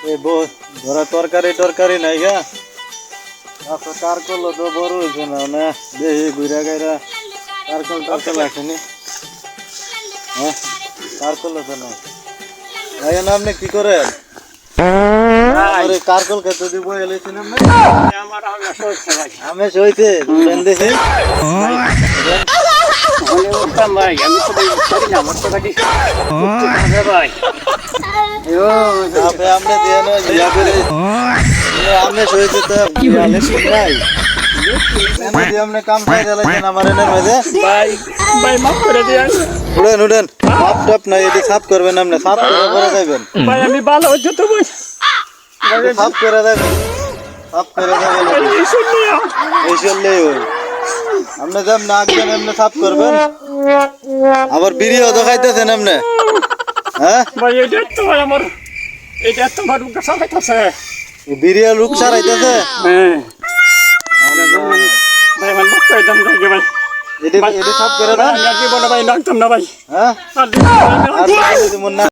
ধরা তরকারি টরকারি নাই গা আচ্ছা কার করলো তো বড় হয়েছে না না দেখি ঘুরা গাইরা কার আসেনি হ্যাঁ কার করলো তো না ভাইয়া না আপনি কি করেন আরে কারকল খেতে দিব এলেছেন আপনি আমার আগে সইছে ভাই আমি সইতে দেখি হলে উঠতাম ভাই আমি তো করি না আমার তো গাড়ি ভাই আপনি আপনি দিয়ে না ইয়া করে আপনি সইতে তো এলেছেন নাই এনে দিয়ে আপনি কাম খাই দিলেছেন আমার এনের মধ্যে ভাই ভাই মাফ করে দিন উড়েন উড়েন সাপ টাপ নাই এটি সাফ করবেন আপনি সাফ করে যাবেন ভাই আমি ভালো হচ্ছে তো ভাই সাফ করে যাবেন সাফ করে যাবেন এই চললেই ওই আপনি যেমন নাক দেন এমনি সাফ করবেন আবার বিড়িও দেখাইতেছেন এমনি হ্যাঁ ভাই এটা তো আমার মুখ সারাইতেছে বিড়িও লুক সারাইতেছে হ্যাঁ ভাই আমার মুখ করে দাম ভাই ভাই এটি সাফ করে দেন আমি আর কি বলে ভাই লাগতাম না ভাই হ্যাঁ আর আর মন না